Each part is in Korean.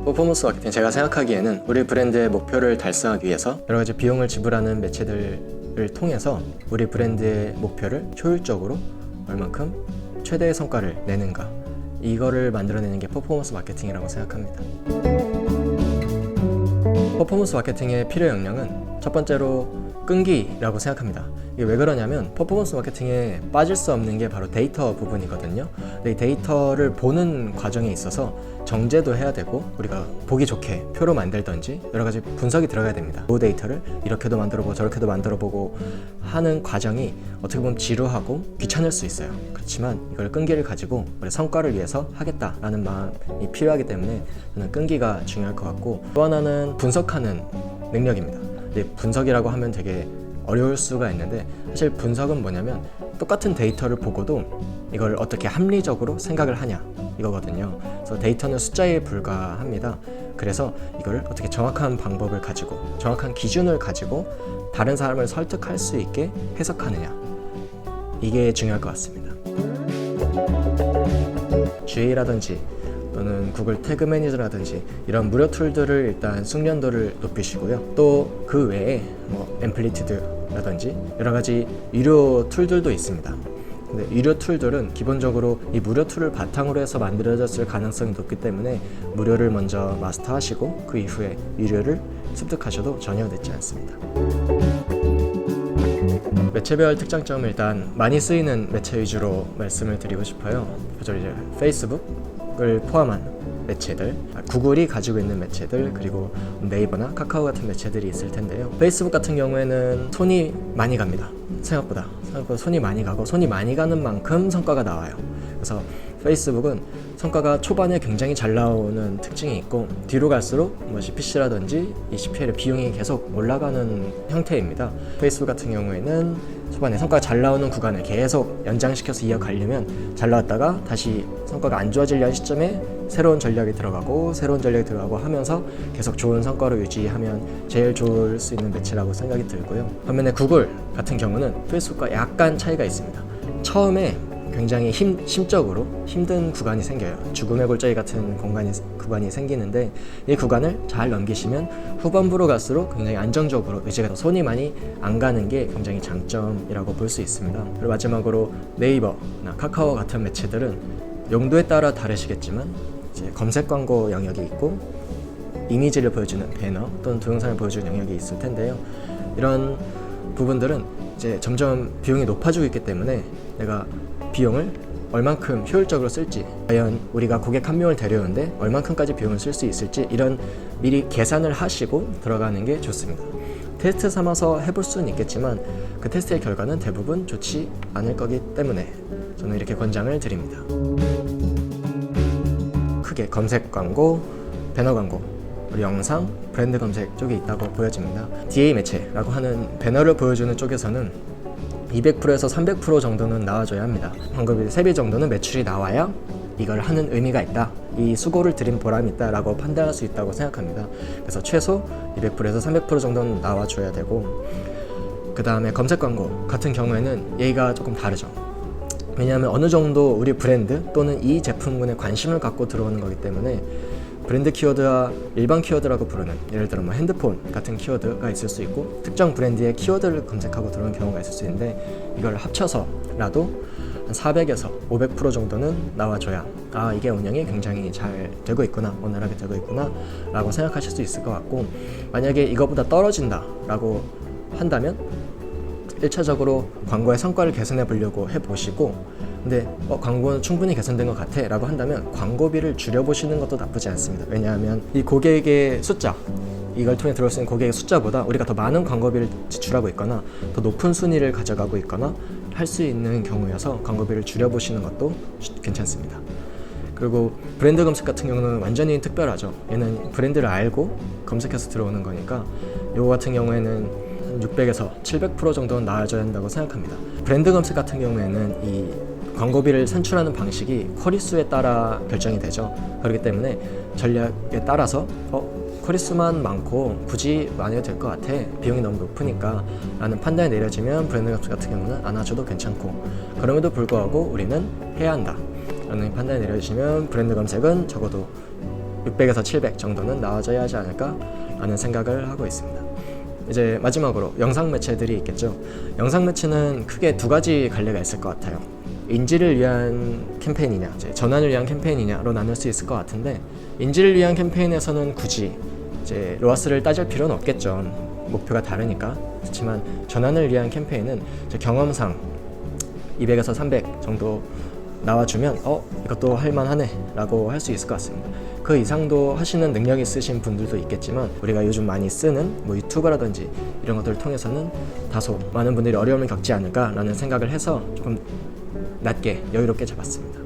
퍼포먼스 마케팅, 제가 생각하기에는 우리 브랜드의 목표를 달성하기 위해서 여러 가지 비용을 지불하는 매체들을 통해서 우리 브랜드의 목표를 효율적으로 얼만큼 최대의 성과를 내는가, 이거를 만들어내는 게 퍼포먼스 마케팅이라고 생각합니다. 퍼포먼스 마케팅의 필요 역량은 첫 번째로 끈기라고 생각합니다. 이게 왜 그러냐면 퍼포먼스 마케팅에 빠질 수 없는 게 바로 데이터 부분이거든요. 근데 이 데이터를 보는 과정에 있어서 정제도 해야 되고, 우리가 보기 좋게 표로 만들던지 여러 가지 분석이 들어가야 됩니다. 이 데이터를 이렇게도 만들어보고 저렇게도 만들어보고 하는 과정이 어떻게 보면 지루하고 귀찮을 수 있어요. 그렇지만 이걸 끈기를 가지고 우리 성과를 위해서 하겠다라는 마음이 필요하기 때문에 저는 끈기가 중요할 것 같고, 또 하나는 분석하는 능력입니다. 분석이라고 하면 되게 어려울 수가 있는데, 사실 분석은 뭐냐면 똑같은 데이터를 보고도 이걸 어떻게 합리적으로 생각을 하냐, 이거거든요. 그래서 데이터는 숫자에 불과합니다. 그래서 이걸 어떻게 정확한 방법을 가지고, 정확한 기준을 가지고 다른 사람을 설득할 수 있게 해석하느냐, 이게 중요할 것 같습니다. GA라든지 또는 구글 태그 매니저라든지 이런 무료 툴들을 일단 숙련도를 높이시고요. 또 그 외에 앰플리튜드라든지 여러 가지 유료 툴들도 있습니다. 근데 유료 툴들은 기본적으로 이 무료 툴을 바탕으로 해서 만들어졌을 가능성이 높기 때문에 무료를 먼저 마스터하시고 그 이후에 유료를 습득하셔도 전혀 늦지 않습니다. 매체별 특장점을 일단 많이 쓰이는 매체 위주로 말씀을 드리고 싶어요. 그죠? 이제 페이스북을 포함한 매체들, 구글이 가지고 있는 매체들, 그리고 네이버나 카카오 같은 매체들이 있을 텐데요. 페이스북 같은 경우에는 손이 많이 갑니다. 생각보다 손이 많이 가고, 손이 많이 가는 만큼 성과가 나와요. 그래서 페이스북은 성과가 초반에 굉장히 잘 나오는 특징이 있고, 뒤로 갈수록 CPC라든지 이 CPL의 비용이 계속 올라가는 형태입니다. 페이스북 같은 경우에는 초반에 성과가 잘 나오는 구간을 계속 연장시켜서 이어가려면 잘 나왔다가 다시 성과가 안 좋아지려는 시점에 새로운 전략이 들어가고 하면서 계속 좋은 성과로 유지하면 제일 좋을 수 있는 매체라고 생각이 들고요. 반면에 구글 같은 경우는 페이스북과 약간 차이가 있습니다. 처음에 굉장히 심적으로 힘든 구간이 생겨요. 죽음의 골짜기 같은 구간이 생기는데, 이 구간을 잘 넘기시면 후반부로 갈수록 굉장히 안정적으로 이제 손이 많이 안 가는 게 굉장히 장점이라고 볼 수 있습니다. 그리고 마지막으로 네이버나 카카오 같은 매체들은 용도에 따라 다르시겠지만 이제 검색 광고 영역이 있고, 이미지를 보여주는 배너 또는 동영상을 보여주는 영역이 있을 텐데요. 이런 부분들은 이제 점점 비용이 높아지고 있기 때문에 내가 비용을 얼만큼 효율적으로 쓸지, 과연 우리가 고객 한 명을 데려오는데 얼만큼까지 비용을 쓸 수 있을지, 이런 미리 계산을 하시고 들어가는 게 좋습니다. 테스트 삼아서 해볼 수는 있겠지만 그 테스트의 결과는 대부분 좋지 않을 거기 때문에 저는 이렇게 권장을 드립니다. 크게 검색 광고, 배너 광고, 그리고 영상, 브랜드 검색 쪽에 있다고 보여집니다. DA 매체라고 하는 배너를 보여주는 쪽에서는 200%에서 300% 정도는 나와줘야 합니다. 광고비 3배 정도는 매출이 나와야 이걸 하는 의미가 있다, 이 수고를 들인 보람이 있다 라고 판단할 수 있다고 생각합니다. 그래서 최소 200%에서 300% 정도는 나와줘야 되고, 그 다음에 검색 광고 같은 경우에는 얘기가 조금 다르죠. 왜냐하면 어느 정도 우리 브랜드 또는 이 제품군에 관심을 갖고 들어오는 거기 때문에 브랜드 키워드와 일반 키워드라고 부르는, 예를 들어 핸드폰 같은 키워드가 있을 수 있고, 특정 브랜드의 키워드를 검색하고 들어오는 경우가 있을 수 있는데, 이걸 합쳐서라도 한 400에서 500% 정도는 나와줘야 이게 운영이 굉장히 잘 되고 있구나, 원활하게 되고 있구나 라고 생각하실 수 있을 것 같고, 만약에 이거보다 떨어진다 라고 한다면 1차적으로 광고의 성과를 개선해 보려고 해보시고, 근데 광고는 충분히 개선된 것 같아 라고 한다면 광고비를 줄여보시는 것도 나쁘지 않습니다. 왜냐하면 이 고객의 숫자, 이걸 통해 들어올 수 있는 고객의 숫자보다 우리가 더 많은 광고비를 지출하고 있거나 더 높은 순위를 가져가고 있거나 할 수 있는 경우여서 광고비를 줄여보시는 것도 괜찮습니다. 그리고 브랜드 검색 같은 경우는 완전히 특별하죠. 얘는 브랜드를 알고 검색해서 들어오는 거니까 이거 같은 경우에는 600에서 700% 정도는 나와줘야 한다고 생각합니다. 브랜드 검색 같은 경우에는 이 광고비를 산출하는 방식이 쿼리수에 따라 결정이 되죠. 그렇기 때문에 전략에 따라서 쿼리수만 많고 굳이 많이 해도 될 것 같아, 비용이 너무 높으니까 라는 판단이 내려지면 브랜드 검색 같은 경우는 안 하셔도 괜찮고, 그럼에도 불구하고 우리는 해야 한다 라는 판단이 내려지면 브랜드 검색은 적어도 600에서 700 정도는 나와줘야 하지 않을까 라는 생각을 하고 있습니다. 이제 마지막으로 영상 매체들이 있겠죠. 영상 매체는 크게 두 가지 갈래가 있을 것 같아요. 인지를 위한 캠페인이냐, 이제 전환을 위한 캠페인이냐로 나눌 수 있을 것 같은데, 인지를 위한 캠페인에서는 굳이 이제 로아스를 따질 필요는 없겠죠. 목표가 다르니까. 그렇지만 전환을 위한 캠페인은 제 경험상 200에서 300 정도 나와주면 이것도 할만하네 라고 할 수 있을 것 같습니다. 그 이상도 하시는 능력이 있으신 분들도 있겠지만, 우리가 요즘 많이 쓰는 유튜버라든지 이런 것들을 통해서는 다소 많은 분들이 어려움을 겪지 않을까 라는 생각을 해서 조금 낮게 여유롭게 잡았습니다.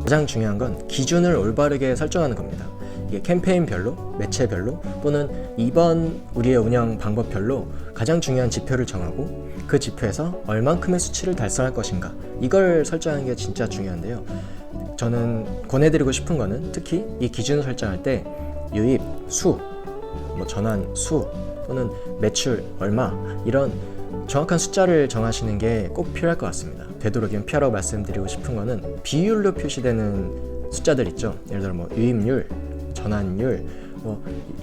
가장 중요한 건 기준을 올바르게 설정하는 겁니다. 이게 캠페인별로, 매체별로 또는 이번 우리의 운영 방법별로 가장 중요한 지표를 정하고 그 지표에서 얼만큼의 수치를 달성할 것인가, 이걸 설정하는 게 진짜 중요한데요. 저는 권해드리고 싶은 거는 특히 이 기준을 설정할 때 유입 수, 전환 수 또는 매출 얼마, 이런 정확한 숫자를 정하시는 게 꼭 필요할 것 같습니다. 되도록이면 피하라고 말씀드리고 싶은 거는 비율로 표시되는 숫자들 있죠. 예를 들어 유입률, 전환율,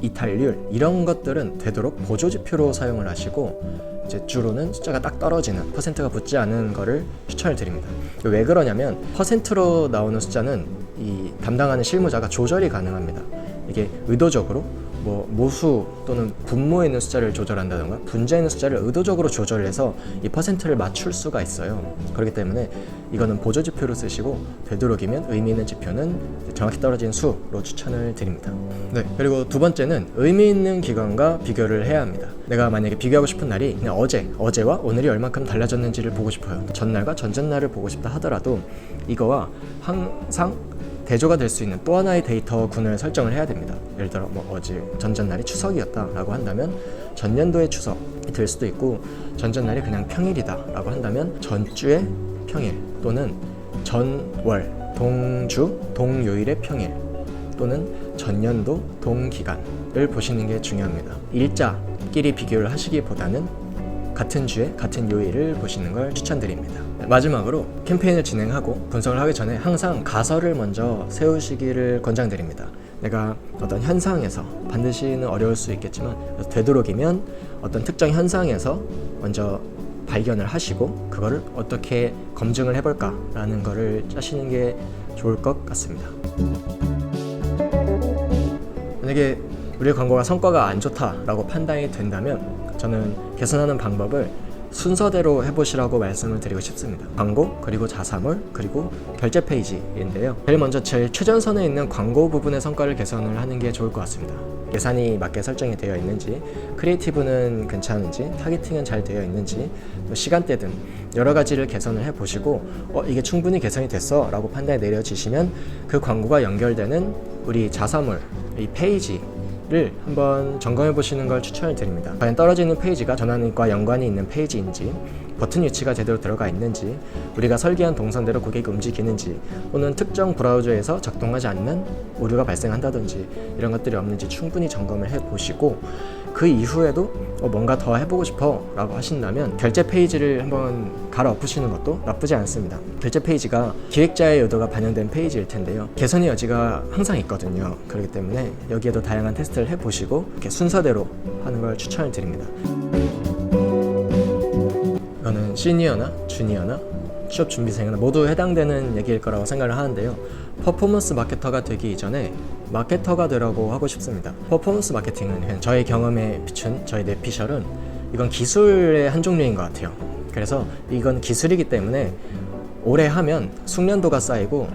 이탈률, 이런 것들은 되도록 보조지표로 사용을 하시고, 이제 주로는 숫자가 딱 떨어지는, 퍼센트가 붙지 않은 거를 추천을 드립니다. 왜 그러냐면 퍼센트로 나오는 숫자는 이 담당하는 실무자가 조절이 가능합니다. 이게 의도적으로 모수 또는 분모에 있는 숫자를 조절한다던가 분자에 있는 숫자를 의도적으로 조절해서 이 퍼센트를 맞출 수가 있어요. 그렇기 때문에 이거는 보조지표로 쓰시고, 되도록이면 의미 있는 지표는 정확히 떨어진 수로 추천을 드립니다. 네, 그리고 두 번째는 의미 있는 기간과 비교를 해야 합니다. 내가 만약에 비교하고 싶은 날이 그냥 어제와 오늘이 얼만큼 달라졌는지를 보고 싶어요. 전날과 전전날을 보고 싶다 하더라도 이거와 항상 대조가 될 수 있는 또 하나의 데이터군을 설정을 해야 됩니다. 예를 들어 어제 전전날이 추석이었다 라고 한다면 전년도의 추석이 될 수도 있고, 전전날이 그냥 평일이다 라고 한다면 전주의 평일 또는 전월, 동주, 동요일의 평일 또는 전년도 동기간을 보시는 게 중요합니다. 일자끼리 비교를 하시기보다는 같은 주에 같은 요일을 보시는 걸 추천드립니다. 마지막으로 캠페인을 진행하고 분석을 하기 전에 항상 가설을 먼저 세우시기를 권장드립니다. 내가 어떤 현상에서, 반드시는 어려울 수 있겠지만 되도록이면 어떤 특정 현상에서 먼저 발견을 하시고 그거를 어떻게 검증을 해볼까 라는 거를 짜시는 게 좋을 것 같습니다. 만약에 우리의 광고가 성과가 안 좋다라고 판단이 된다면 저는 개선하는 방법을 순서대로 해보시라고 말씀을 드리고 싶습니다. 광고, 그리고 자사몰, 그리고 결제 페이지인데요. 제일 먼저 제일 최전선에 있는 광고 부분의 성과를 개선을 하는 게 좋을 것 같습니다. 예산이 맞게 설정이 되어 있는지, 크리에이티브는 괜찮은지, 타겟팅은 잘 되어 있는지, 또 시간대 등 여러 가지를 개선을 해보시고 이게 충분히 개선이 됐어 라고 판단이 내려지시면 그 광고가 연결되는 우리 자사몰, 이 페이지를 한번 점검해 보시는 걸 추천을 드립니다. 과연 떨어지는 페이지가 전환과 연관이 있는 페이지인지, 버튼 위치가 제대로 들어가 있는지, 우리가 설계한 동선대로 고객이 움직이는지, 또는 특정 브라우저에서 작동하지 않는 오류가 발생한다든지 이런 것들이 없는지 충분히 점검을 해 보시고, 그 이후에도 뭔가 더 해보고 싶어 라고 하신다면 결제 페이지를 한번 갈아엎으시는 것도 나쁘지 않습니다. 결제 페이지가 기획자의 의도가 반영된 페이지일 텐데요, 개선의 여지가 항상 있거든요. 그렇기 때문에 여기에도 다양한 테스트를 해보시고 이렇게 순서대로 하는 걸 추천을 드립니다. 이거는 시니어나 주니어나 취업 준비생이나 모두 해당되는 얘기일 거라고 생각을 하는데요. 퍼포먼스 마케터가 되기 이전에 마케터가 되라고 하고 싶습니다. 퍼포먼스 마케팅은 그냥 저의 경험에 비춘 저의 뇌피셜은 이건 기술의 한 종류인 것 같아요. 그래서 이건 기술이기 때문에 오래 하면 숙련도가 쌓이고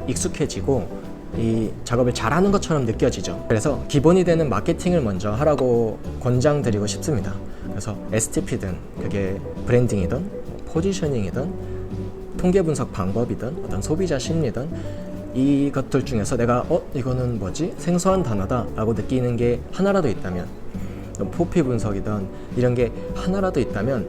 익숙해지고 이 작업을 잘하는 것처럼 느껴지죠. 그래서 기본이 되는 마케팅을 먼저 하라고 권장드리고 싶습니다. 그래서 STP든 그게 브랜딩이든 포지셔닝이든 통계 분석 방법이든 어떤 소비자 심리든 이것들 중에서 내가 이거는 뭐지? 생소한 단어다 라고 느끼는 게 하나라도 있다면, 포피 분석이든 이런 게 하나라도 있다면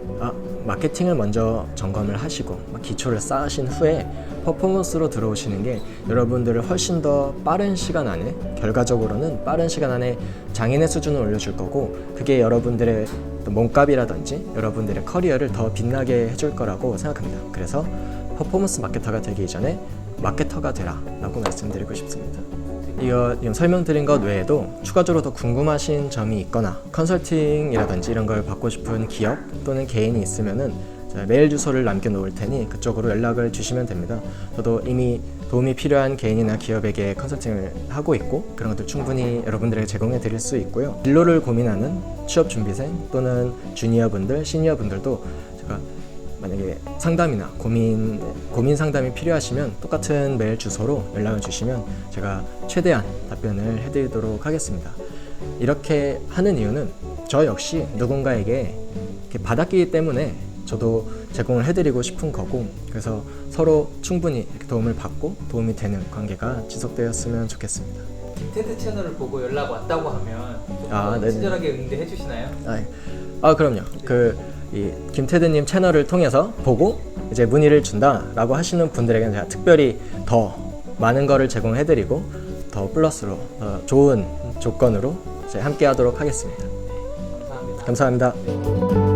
마케팅을 먼저 점검을 하시고 기초를 쌓으신 후에 퍼포먼스로 들어오시는 게 여러분들을 훨씬 더 빠른 시간 안에, 결과적으로는 빠른 시간 안에 장인의 수준을 올려줄 거고, 그게 여러분들의 몸값이라든지 여러분들의 커리어를 더 빛나게 해줄 거라고 생각합니다. 그래서 퍼포먼스 마케터가 되기 이전에 마케터가 되라 라고 말씀드리고 싶습니다. 이거 지금 설명드린 것 외에도 추가적으로 더 궁금하신 점이 있거나 컨설팅이라든지 이런 걸 받고 싶은 기업 또는 개인이 있으면은 메일 주소를 남겨놓을 테니 그쪽으로 연락을 주시면 됩니다. 저도 이미 도움이 필요한 개인이나 기업에게 컨설팅을 하고 있고 그런 것들 충분히 여러분들에게 제공해 드릴 수 있고요. 진로를 고민하는 취업준비생 또는 주니어분들, 시니어분들도 제가 만약에 상담이나 고민 상담이 필요하시면 똑같은 메일 주소로 연락을 주시면 제가 최대한 답변을 해드리도록 하겠습니다. 이렇게 하는 이유는 저 역시 누군가에게 이렇게 받았기 때문에 저도 제공을 해드리고 싶은 거고, 그래서 서로 충분히 이렇게 도움을 받고 도움이 되는 관계가 지속되었으면 좋겠습니다. 김테드 채널을 보고 연락 왔다고 하면 네네. 친절하게 응대해 주시나요? 그럼요. 이 김테드님 채널을 통해서 보고 이제 문의를 준다라고 하시는 분들에게는 제가 특별히 더 많은 거를 제공해드리고 더 플러스로 더 좋은 조건으로 이제 함께하도록 하겠습니다. 감사합니다. 감사합니다.